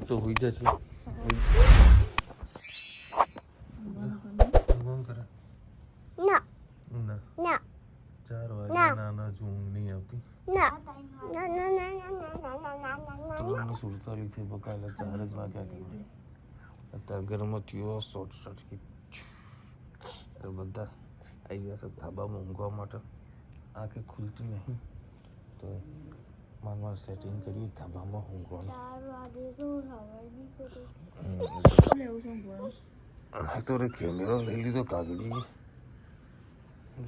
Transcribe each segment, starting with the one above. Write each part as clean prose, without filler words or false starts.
તો હોઈ જાય છે ના ના 4 વાગે ના ઊંઘ નહીં આવતી ના ના 47 થી બકાયેલા 4 જ વાગ્યા અત્યારે ઘરમાં થયો શોર્ટ બધા આવી ગયા છે ધાબામાં ઊંઘવા માટે આંખે ખુલતી નહીં તો માનમાં સેટિંગ કર્યું ધાબામાં ઊંઘવાનું તો રે કેમેરો લઈ લીધો કાગડી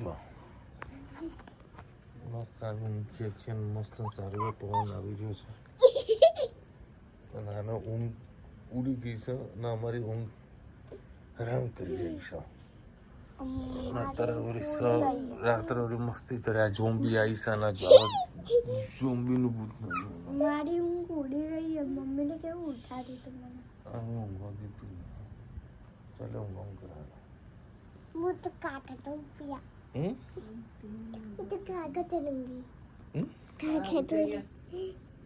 જો મસ્ત સારું ઊંઘીએ છીએ મસ્ત સારું પવન આવી રહ્યો છે અને આનો ઊંઘ ઉડી ગઈ છે અને અમારી ઊંઘ હરામ કરી રહી છે રાત્રે મસ્તી ચડ્યા ઝોમ્બી આવી છે અને ઝોમ્બીનું ભૂત મારી ઊંઘ ઉડી ગઈ મમ્મીને કેવું ઉઠાડી તું મને ઊંઘવા દીધું ચાલો ઊંઘ કરાવે હું તો કાકા તો પિયા હું તો કાકા તો લૂંગી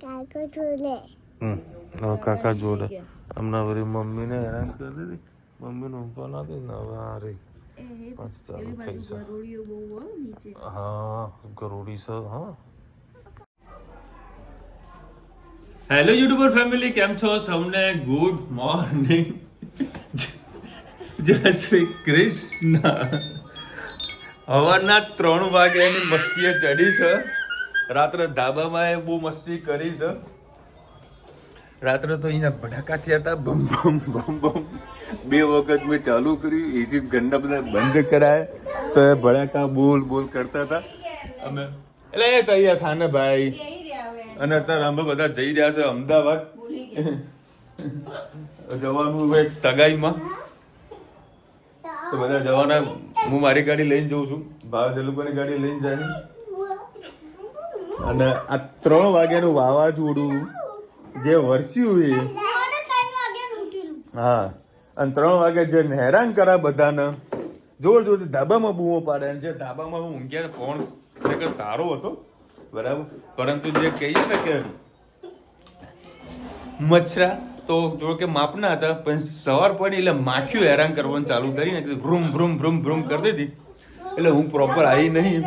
કાકા તો લે કાકા જોડે હમણાં વળી મમ્મીને હેરાન કરી દીધી મમ્મીને ઊંઘવા ના દે ને હવે આ રહી પાંચ ચાલુ થઈ છે હા ગરોડી છે હા હેલો યુટ્યુબર ફેમિલી કેમ છો સૌને ગુડ મોર્નિંગ જય શ્રી કૃષ્ણ સવારના 3 વાગ્યાની મસ્તીએ ચડી છે રાત્રે ધાબામાં બહુ મસ્તી કરી છે રાત્રે તો અહીંયા ભડાકા થયા હતા બમ બમ બમ બમ 2 વખત મેં ચાલુ કર્યું એસી ઘંટા બધા બંધ કરાયા તો એ ભડાકા બોલ બોલ કરતા હતા અમે એટલે એ તૈયાર થાને ભાઈ અને અત્યારે અમે બધા જઈ રહ્યા છે અમદાવાદ જવાનું એક સગાઈમાં તો બધા જવાના હું મારી ગાડી લઈને જઉં છું ભાવેશ એ લોકોની ગાડી લઈને જાય અને આ 3 વાગ્યાનું વાવાઝોડું જે વરસ્યું એ હા અને 3 વાગે જે હેરાન કરા બધાને જોર જોરથી ધાબામાં બૂમો પાડે જે ધાબામાં હું ઊંઘ્યા ફોન ખરેખર સારો હતો બરાબર પરંતુ જે કહીએ ને કે મચ્છરા તો જો કે માપના હતા પણ સવાર પડી એટલે માખ્યું હેરાન કરવાનું ચાલુ કરીને ભ્રૂમ ભ્રૂમ ભ્રૂમ ભ્રૂમ કરી દીધી એટલે હું પ્રોપર આવી નહીં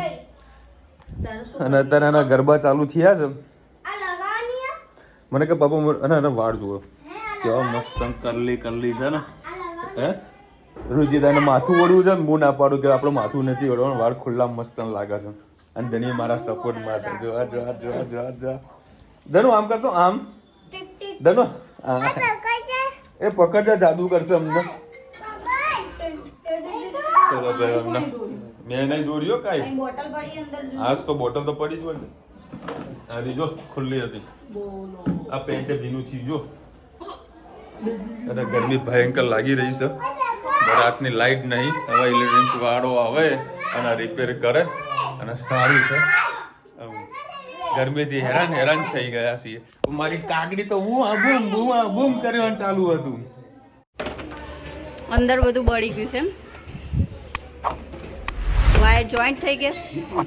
અને અત્યારે એના ગરબા ચાલુ થયા છે મને કે પાપા અને વાળ જુઓ કેવા મસ્ત કરલી કરલી છે ને હે રુચિતાને માથું વળવું છે ને હું ના પાડું કે આપણું માથું નથી વળવાનું વાળ ખુલ્લા મસ્ત લાગે છે અને ધની મારા સપોર્ટમાં છે જો ધનુ આમ કરતો આમ ધનુ એ પકડ જાદુ કરશે અમને ચલો ભાઈ અમને મેં નહીં દોર્યો કાંઈ આજ તો બોટલ તો પડી જ હોય ને આ રીજો ખુલ્લી હતી આ પેન્ટ ભીનું થઈ જો અને ગરમી ભયંકર લાગી રહી છે રાતની લાઈટ નહીં હવે ઇલેક્ટ્રિક વાળો આવે અને રિપેર કરે અને સારું છે ગરમીથી હેરાન થઈ ગયા છીએ મારી કાગડી તો બૂમ કરવાનું ચાલુ હતું અંદર બધું બળી ગયું છે વાયર જોઈન્ટ થઈ ગયા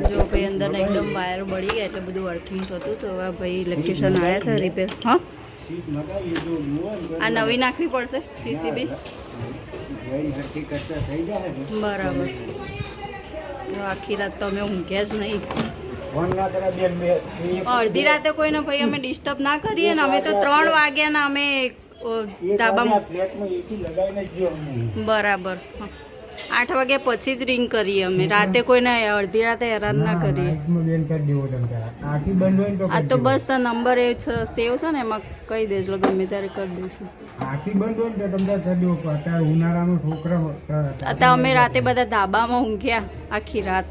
જો ભાઈ અંદર એકદમ વાયર બળી ગયા એટલે બધું વર્કિંગ થતું તો હવે ભાઈ ઇલેક્ટ્રિશિયન આવ્યા છે રિપેર હા આ નવી નાખવી પડશે પીસીબી બરાબર આખી રાત તો અમે ઊંઘ્યા જ નહીં અડધી રાતે કોઈને ભાઈ અમે ડિસ્ટર્બ ના કરીએ ને અમે તો 3 વાગ્યાના અમે ધાબામાં બરાબર 8 વાગ્યા પછી જ રિંગ કરીએ અમે રાતે કોઈને અડધી રાતે હેરાન ના કરીએ આ તો બસ તો નંબર એ સેવ છે ને એમાં કહી દેજો ગમે ત્યારે કરી દઈશું અત્યારે અમે રાતે બધા ધાબામાં ઊંઘ્યા આખી રાત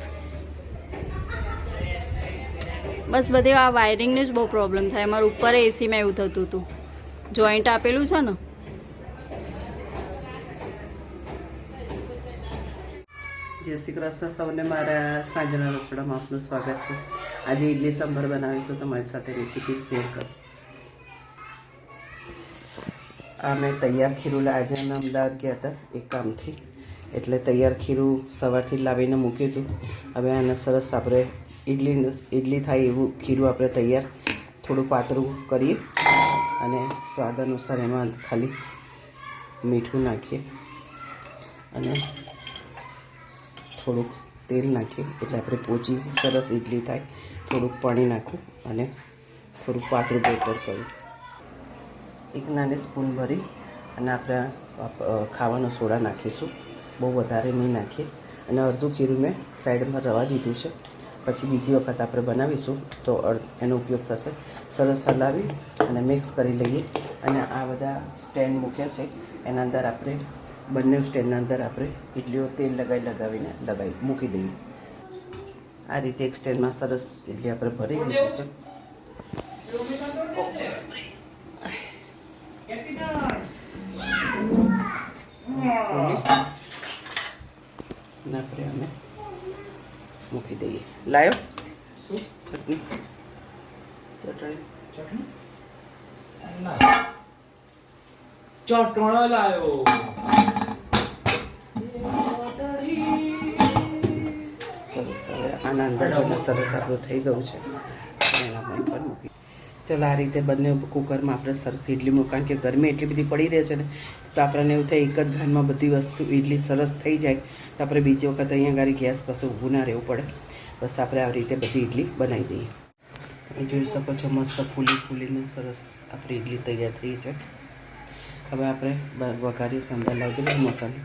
બસ બધે આ વાયરિંગને જ બહુ પ્રોબ્લેમ થાય અમારે ઉપર એસીમાં એવું થતું હતું જોઈન્ટ આપેલું છે ને જય શ્રી કૃષ્ણ સૌને મારા સાંજના રસોડામાં આપનું સ્વાગત છે આજે ઇડલી સાંભાર બનાવીશું તમારી સાથે રેસીપી શેર કરું આ મેં તૈયાર ખીરું આજે અમે અમદાવાદ ગયા હતા એક કામથી એટલે તૈયાર ખીરું સવારથી લાવીને મૂક્યું હતું હવે આને સરસ આપણે ઇડલી થાય એવું ખીરું આપણે તૈયાર થોડું પાતળું કરીએ અને સ્વાદ અનુસાર એમાં ખાલી મીઠું નાખીએ અને થોડુંક તેલ નાખીએ એટલે આપણે પોચી સરસ ઇડલી થાય. થોડુંક પાણી નાખું અને થોડુંક પાતળું બેટર કરું. એક નાની સ્પૂન ભરી અને આપણે ખાવાનો સોડા નાખીશું. બહુ વધારે નહીં નાખીએ. અને અડધું ખીરું મેં સાઈડમાં રવા દીધું છે. પછી બીજી વખત આપણે બનાવીશું તો એનો ઉપયોગ થશે. સરસ હલાવી અને મિક્સ કરી લઈએ. અને આ બધા સ્ટેન્ડ મૂક્યા છે એના અંદર આપણે બંને સ્ટેન્ડના અંદર આપણે ઇડલીઓ તેલ લગાવીને મૂકી દઈએ. આ રીતે એક સ્ટેન્ડમાં સરસ ઇડલી આપણે ભરી દીધી છે. આપણે અમે મૂકી દઈએ. લાયો શું ચટણી ચટણો લાયો. સરસ. હવે આના અંદર બધા સરસ આપણું થઈ ગયું છે. એના પર મૂકી ચલો. આ રીતે બંને કુકરમાં આપણે સરસ ઇડલી મૂક. કારણ કે ગરમી એટલી બધી પડી રહે છે ને તો આપણને એવું થાય એક જ ઘાનમાં બધી વસ્તુ ઇડલી સરસ થઈ જાય તો આપણે બીજી વખત અહીંયા આગળ ગેસ પાસે ઊભું ના રહેવું પડે. બસ આપણે આવી રીતે બધી ઇડલી બનાવી દઈએ. તમે જોઈ શકો છો મસ્ત ફૂલીને સરસ આપણી ઇડલી તૈયાર થઈ છે. હવે આપણે વઘારી સંભાળ લાવજો બધું મસાલો.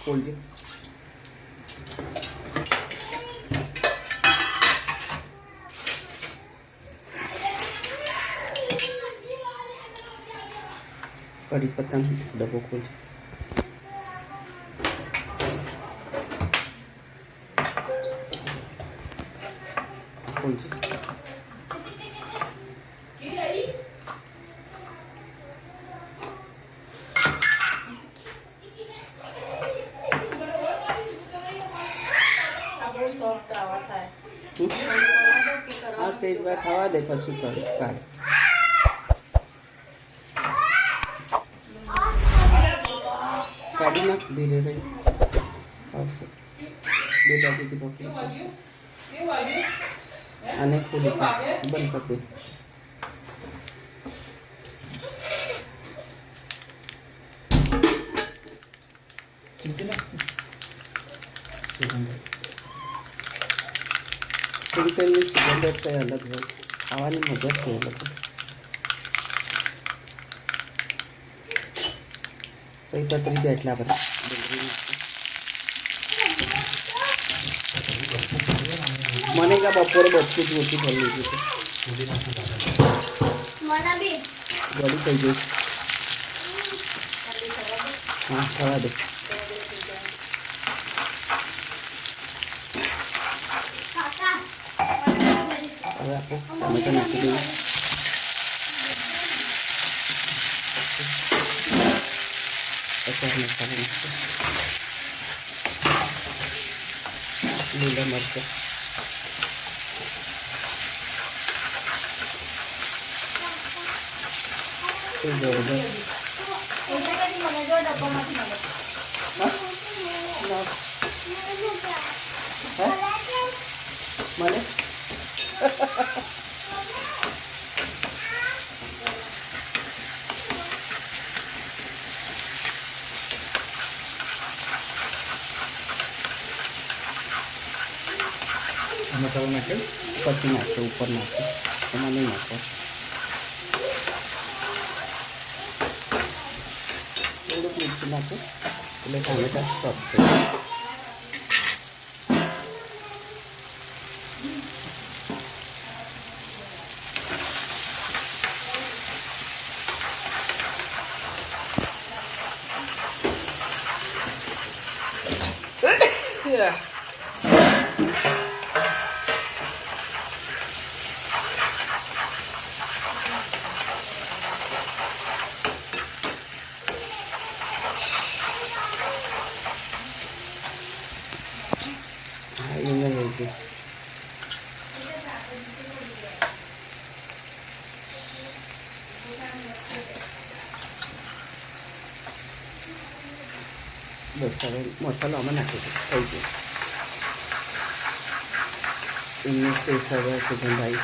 ખોલજો. કઢી પત્તાનો ડબ્બો ખોલજો. ખોલજો. આ સેજ વાર થવા દે પછી કર કાંઈ. કાઢી નાખ ધીરે રહી આવશે. બે બાજુથી પકડી પડશે. આને ખોલી બંધ કરી દે. સિંગતેલની સુગંધ જ કંઈ અલગ હોય. ખાવાની મજા જ કંઈ અલગ હોય. કંઈ પતરી જાય એટલે આપણે મને કા બપોરે બધું જ ઓછી થઈ લીધું છે. ગળી થઈ ગઈ. હા થવા દે. હવે આપણે ટમેટો નાખી દઈએ. મસાલો નાખીએ. લીલા મરચાં. મને મસાલો નાખે પછી નાખો. ઉપર નાખો. એમાં નહીં નાખો. થોડુંક મીઠું નાખો એટલે ટામેટા સોફ્ટ થઈ જાય. બસ હવે મસાલો આમાં નાખી દો. થઈ ગયો. એમનો ટેસ્ટ હવે સુગંધ આવી.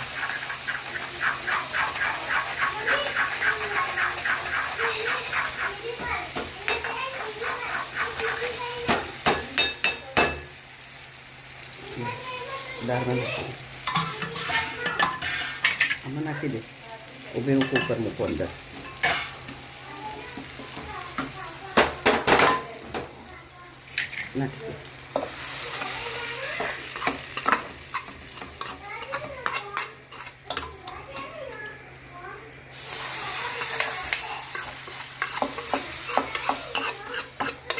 દાળમાં નાખી આમાં નાખી દે. ઉભે હું કુકર મૂકું અંદર. નાખી દે.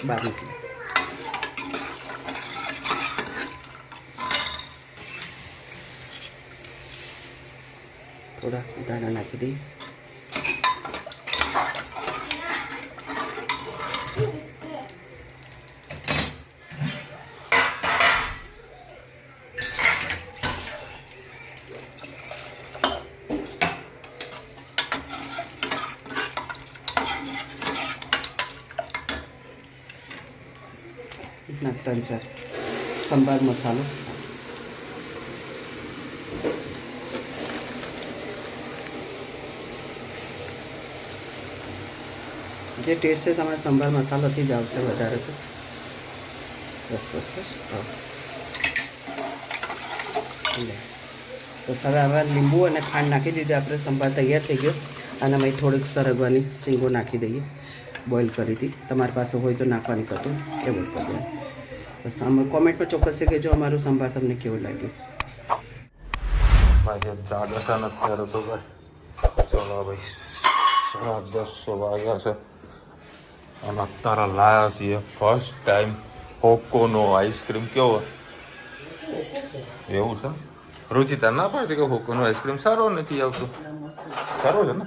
બહાર મૂકી દે. થોડા દાણા નાખી દઈએ. નાખતા 3-4 સંભાર મસાલો. જે ટેસ્ટ છે તમારે સંભાર મસાલાથી જ આવશે વધારે તો. બસ બસ બસ. તો હવે લીંબુ અને ખાંડ નાખી દીધી આપણે. સંભાર તૈયાર થઈ ગયો. અને અમે થોડીક સરગવાની શીંગો નાખી દઈએ. બોઇલ કરી હતી. તમારી પાસે હોય તો નાખવાની કરતો એ બોઇલ કરી દઈએ. બસ આમાં કોમેન્ટમાં ચોક્કસ કહેજો અમારું સંભાર તમને કેવું લાગ્યું. ભાઈ જાડસા નથી કર્યો તો ભાઈ. ચલો ભાઈ 10:30 વાગ્યા છે અને અત્યારે લાયા છીએ ફર્સ્ટ ટાઈમ હોકોનો આઈસ્ક્રીમ. કેવો એવું છે? રુચિતા ના પાડતી કે હોકોનો આઈસ્ક્રીમ સારો નથી આવતો. સારો છે ને?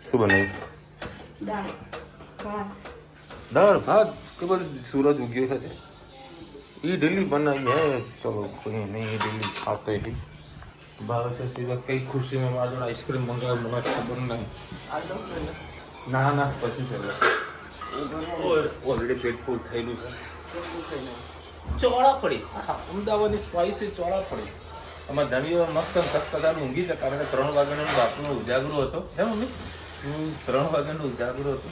શું બનાવ્યું? દાળ ભાત કે બધું સૂરજ ઉગ્યો છે. इडली बनाई है. चलो कोई नहीं, इडली खाते ही भाव से सिवा कई खुशी में मारा आइसक्रीम मंगाया મને ખબર નહીં. ના ના પછી ચલો. ઓલરેડી પેટ ફૂલ થયેલું છે. ચોળાફળી, અમદાવાદની સ્પાઈસી ચોળાફળી. આમાં ધણીઓ મસ્ત કસકદાર ઊંઘી છે કારણ કે 3 વાગ્યાનો બાપનો ઉજાગરો હતો. હે મમ્મી? 3 વાગ્યાનો ઉજાગરો હતો.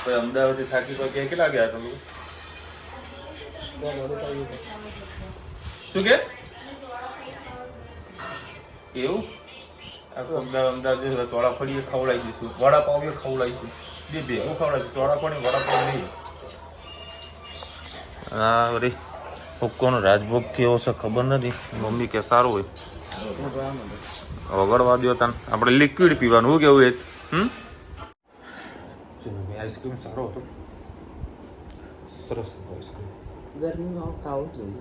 કોઈ અમદાવાદથી થાકી કોઈ કેટલા ગયા તમે? શું કે એવું? અમદાવાદ ચોળાફળી ખવડાવી દઈશું, વડાપાવ એ ખવડાવીશું. બે હું ખવડાવીશું, ચોળાફળી વડાપાવ નહીં. હા વળી હુક્કોનો રાજભોગ કેવો છે ખબર નથી. મમ્મી કે સારું હોય વગડવા દો તને. આપણે લિક્વિડ પીવાનું. શું કેવું? એક ચલો ભાઈ આઈસ્ક્રીમ સારો હતો. સરસ હતો આઈસ્ક્રીમ. ગરમીમાં ખાવું જોઈએ.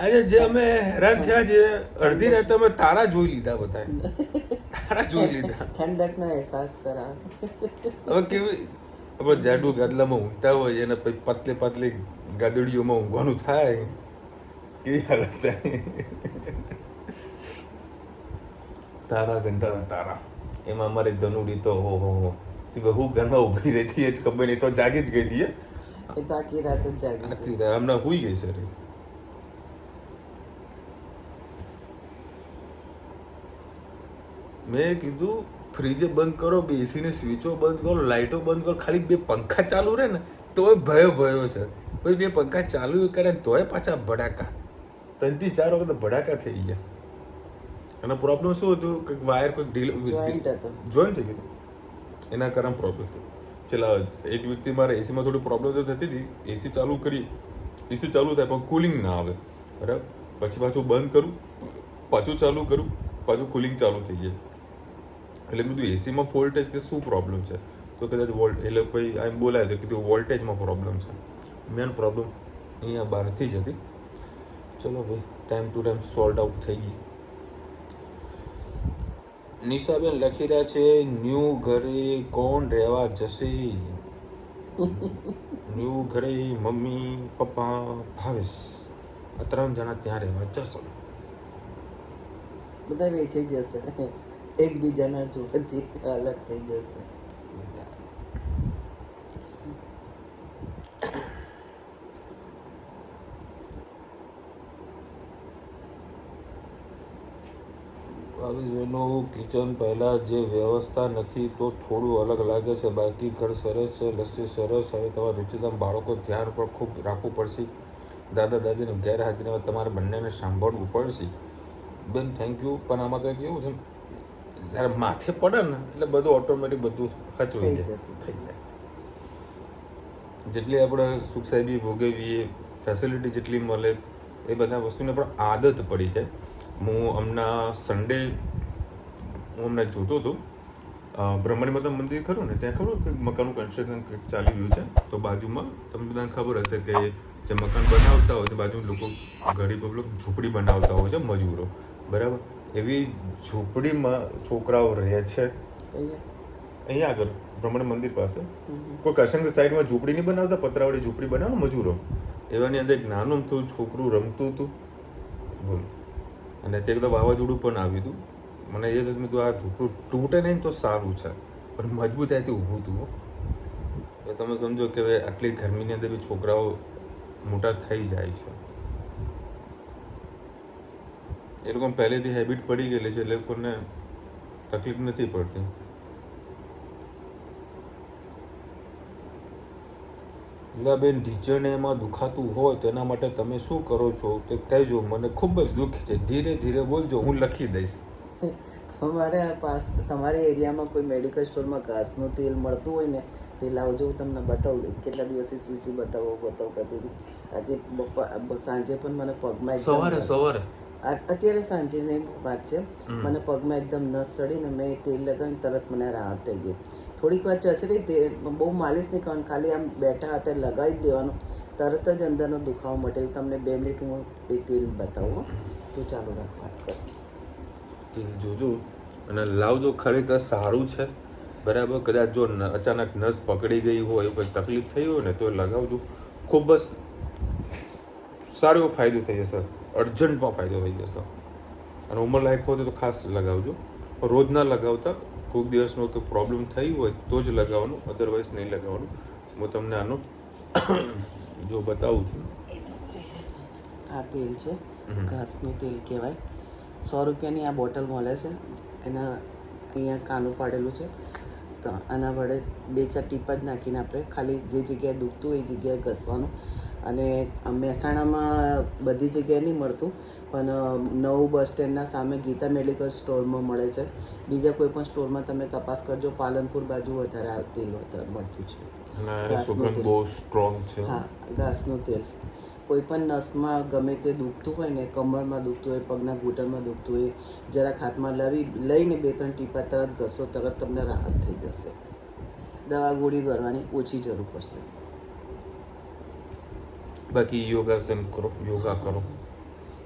આજે જે અમે હેરાન થયા છે અડધી રાતે અમે તારા જોઈ લીધા. બધા તારા જોઈ લીધા. ઠંડકનો અહેસાસ કરાવે. હવે કેવી આપણે જાડુ ગાદલામાં ઊંઘતા હોય અને પછી પતલી પતલી ગાદડીઓમાં ઊંઘવાનું થાય. કેવી હાલત થાય. તારા ગંધા તારા. એમાં અમારી ધનુડી તો હો હું ઘરમાં ઊભી રહેતી જ ખબર નહીં. તો જાગી જ ગઈ હતી. એ તો આખી રાત જ જાગી. આખી રાત હમણાં હુઈ ગઈ છે. મેં કીધું ફ્રીજે બંધ કરો, બે એસીની સ્વિચો બંધ કરો, લાઇટો બંધ કરો, ખાલી 2 પંખા ચાલુ રહે ને તોય ભયો છે. પછી 2 પંખા ચાલુ કરે ને તોય પાછા ભડાકા. 3-4 વખત ભડાકા થઈ ગયા. અને પ્રોબ્લેમ શું હતું કે વાયર કોઈ જોઈન્ટ થઈ ગયું એના કારણે પ્રોબ્લેમ થયો. છેલ્લા 1 વીકથી મારે એસીમાં થોડી પ્રોબ્લેમ તો થતી હતી. એસી ચાલુ કરી, એસી ચાલુ થાય પણ કુલિંગ ના આવે. બરાબર, પછી પાછું બંધ કરું, પાછું ચાલુ કરું, પાછું કુલિંગ ચાલુ થઈ જાય. એટલે બધું એસીમાં વોલ્ટેજ કે શું પ્રોબ્લેમ છે? તો કદાચ એટલે કોઈ એમ બોલાય છે કે વોલ્ટેજમાં પ્રોબ્લેમ છે. મેન પ્રોબ્લેમ અહીંયા બહારથી જ હતી. ચલો ભાઈ time to time salt out થઈ ગઈ. નિશાબેન લખી રહ્યા છે ન્યૂ ઘરે કોણ રહેવા જશે? ન્યૂ ઘરે મમ્મી પપ્પા ભાવેશ આ 3 જણા ત્યાં રહેવા જશે. બધા વેચાઈ જશે. એકબીજાના જોડેથી અલગ થઈ જશે. આવી એનું કિચન પહેલાં જે વ્યવસ્થા નથી તો થોડું અલગ લાગે છે, બાકી ઘર સરસ છે, લસ્સી સરસ. હવે તમારા રુચિદામ બાળકો ધ્યાન પર ખૂબ રાખવું પડશે. દાદા દાદીની ગેરહાજરીમાં તમારે બંનેને સાંભળવું પડશે. બેન થેન્ક યુ. પણ આમાં કંઈક એવું છે જ્યારે માથે પડે ને એટલે બધું ઓટોમેટિક બધું હચવાઈ જાય, થઈ જાય. જેટલી આપણે સુખ સાહેબી ભોગવીએ, ફેસિલિટી જેટલી મળે, એ બધા વસ્તુને પણ આદત પડી જાય. હું હમણાં સન્ડે જોતો હતો, બ્રહ્મણી માતા મંદિર ખરું ને, ત્યાં ખબર કે મકાનનું કન્સ્ટ્રક્શન કંઈક ચાલી રહ્યું છે. તો બાજુમાં તમને બધાને ખબર હશે કે જે મકાન બનાવતા હોય છે બાજુમાં લોકો ગરીબ લોકો ઝૂંપડી બનાવતા હોય છે, મજૂરો, બરાબર. એવી ઝૂંપડીમાં છોકરાઓ રહે છે અહીંયા આગળ બ્રહ્મણ મંદિર પાસે. કોઈ કરસંગ સાઈડમાં ઝૂંપડી નહીં બનાવતા, પતરાવાળી ઝૂંપડી બનાવો મજૂરો, એવાની અંદર એક નાનું અમથું છોકરું રમતું હતું, બોલો. અને તે એકદમ વાવાઝોડું પણ આવ્યું હતું. મને એ થયું હતું આ ઝૂંપડું તૂટે નહીં તો સારું છે, પણ મજબૂતાઈથી ઊભું હતું. તો તમે સમજો કે હવે આટલી ગરમીની અંદર બી છોકરાઓ મોટા થઈ જાય છે. એ લોકોને પહેલેથી હેબિટ પડી ગયેલી છે, એટલે લોકોને તકલીફ નથી પડતી. બેન ઢીચણે એમાં દુખાતું હોય તેના માટે તમે શું કરો છો તે કહેજો, મને ખૂબ જ દુઃખ છે. ધીરે ધીરે બોલજો, હું લખી દઈશ. તમારા એરિયામાં કોઈ મેડિકલ સ્ટોરમાં ઘાસનું તેલ મળતું હોય ને તે લાવજો, હું તમને બતાવું. કેટલા દિવસથી સીસી બતાવો કરતી હતી. આજે સાંજે પણ મને પગમાં સવારે અત્યારે સાંજેની વાત છે, મને પગમાં એકદમ નસ ચડીને મેં તેલ લગાવીને તરત મને રાહત થઈ ગઈ. થોડીક વાર ચચરી, તે બહુ માલિશ નહીં કરવાનું, ખાલી આમ બેઠા હતા લગાવી જ દેવાનું, તરત જ અંદરનો દુખાવો મટે. તમને 2 મિનિટ હું એ તેલ બતાવું. તો ચાલો વાત કર. જોજો અને લાવજો, ખરેખર સારું છે, બરાબર. કદાચ જો અચાનક નસ પકડી ગઈ હોય, કોઈ તકલીફ થઈ હોય ને તો લગાવજો, ખૂબ જ સારો એવો ફાયદો થઈ જશે, અર્જન્ટમાં ફાયદો થઈ જશે. અને ઉંમરલાયક હોય તો ખાસ લગાવજો, રોજ ના લગાવતા. કોઈક દિવસનો કોઈ પ્રોબ્લેમ થઈ હોય તો જ લગાવવાનું, અધરવાઇઝ નહીં લગાવવાનું. હું તમને આનું જો બતાવું છું. આ તેલ છે, ઘાસનું તેલ કહેવાય. 100 રૂપિયાની આ બોટલ મળે છે. એના અહીંયા કાનું પાડેલું છે, તો આના વડે 2-4 ટીપા જ નાખીને આપણે ખાલી જે જગ્યાએ દુખતું હોય એ જગ્યાએ ઘસવાનું. અને મહેસાણામાં બધી જગ્યાએ નહીં મળતું, પણ નવું બસ સ્ટેન્ડના સામે ગીતા મેડિકલ સ્ટોરમાં મળે છે. બીજા કોઈ પણ સ્ટોરમાં તમે તપાસ કરજો, પાલનપુર બાજુ વધારે આ તેલ મળતું છે. સુગંધ બહુ સ્ટ્રોંગ છે. હા, ઘાસનું તેલ. કોઈ પણ નસમાં ગમે તે દુખતું હોય ને, કમરમાં દુખતું હોય, પગના ઘૂંટણમાં દુખતું હોય, જરાક હાથમાં લઈને 2-3 ટીપા તરત ઘસો, તરત તમને રાહત થઈ જશે. દવા ગોળી કરવાની ઓછી જરૂર પડશે. બાકી યોગાસન કરો, યોગા કરો,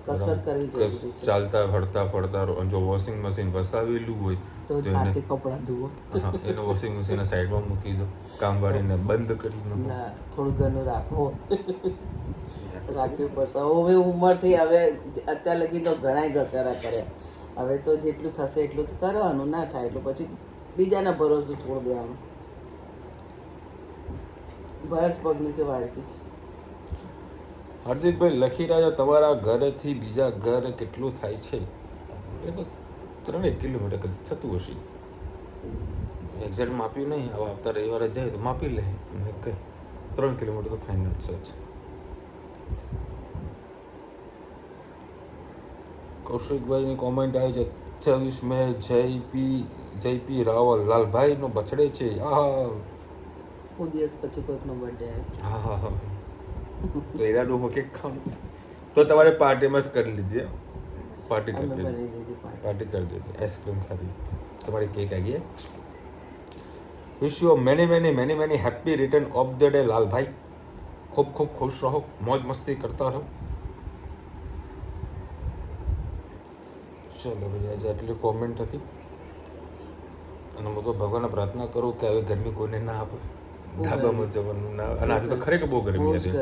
કસરત કરવી જરૂરી છે. ચાલતા ફરતા જો વોશિંગ મશીન વસાવેલું હોય તો હાથે કપડાં ધોવો. હા, એને વોશિંગ મશીન સાઈડમાં મૂકી દો, કામવાળીને બંધ કરી દો. ના, થોડું ઘણું રાખવો, રાખવું પડશે. હવે ઉંમર થઈ, હવે અત્યાર લગી તો ઘણા ઘસારા કર્યા. હવે તો જેટલું થશે એટલું કરવાનું, ના થાય એટલું પછી બીજાના ભરોસે છોડ દેવાનું. બસ પગ નીચે વાળકી છે. હાર્દિકભાઈ લખી રહ્યા છો તમારા ઘરેથી બીજા ઘર કેટલું થાય છે? એ તો 3 કિલોમીટર કદાચ થતું હશે. એક્ઝેક્ટ માપ્યું નહીં, હવે આવતા રવિવારે જાય તો માપી લે. તમને કહે 3 કિલોમીટર તો ફાઇનલ છે. કૌશિકભાઈની કોમેન્ટ આવી છે 26 મે જયપી રાવલ લાલભાઈનો બર્થડે છે. હું દિવસ પછી કોઈકનો બર્થડે આવ્યો. હા તો ઈરાદોમાં કેક ખાવાનું તો તમારે પાર્ટીમાં જ કરી લીધી. પાર્ટી કરી દીધી, પાર્ટી કરી દીધી, આઈસ્ક્રીમ ખાધી, તમારી કેક આવી ગઈ. Wish you many happy return of the day Lalbhai. ખૂબ ખૂબ ખુશ રહો, મોજ મસ્તી કરતા રહો. ચલો ભાઈ, આજે આટલી કોમેન્ટ હતી અને હું તો ભગવાનને પ્રાર્થના કરું કે હવે ગરમી કોઈને ના આપે, ધાબામાં જવાનું ના. અને આજે તો ખરેખર બહુ ગરમી હતી.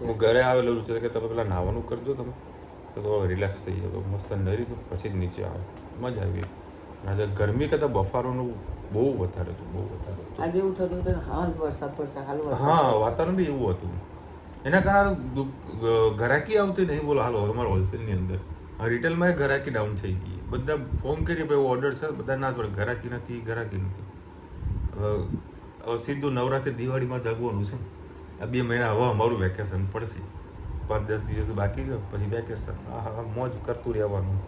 હું ઘરે આવેલું છે કે તમે પેલા નાહવાનું કરજો, તમે તો રિલેક્સ થઈ જાવ. મસ્ત નરી તો પછી જ નીચે આવે, મજા આવી. આજે ગરમી કરતાં બફારોનું બહુ વધારે હતું, બહુ વધારે હતું. આજે એવું થતું હતું હાલ વરસાદ પડશે, હાલ વરસાદ. હા, વાતાવરણ બી એવું હતું. એના કારણે ઘરાકી આવતી નહીં. બોલો હાલો, અમારા હોલસેલની અંદર રિટેલમાં ઘરાકી ડાઉન થઈ ગઈ. બધા ફોન કરી ભાઈ ઓર્ડર છે, બધા ના પડે, ઘરાકી નથી. હવે સીધું નવરાત્રી દિવાળીમાં જાગવાનું છે. આ 2 મહિના હવે અમારું વેકેશન પડશે, 5-10 દિવસ બાકી છે, પછી વેકેશન. હા મોજ કરતું રહેવાનું.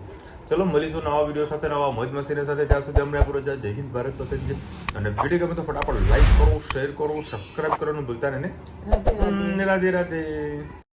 ચલો મળીશું નવા વિડીયો સાથે, નવા મોજ મસ્તીની સાથે. ત્યાં સુધી અમને પૂરો જય હિન્દ, ભારત માતા કી જય. અને વિડીયો ગમે તો ફટાફટ લાઈક કરો, શેર કરો, સબસ્ક્રાઈબ કરવાનું ભૂલતા નહીં. રાધે રાધે.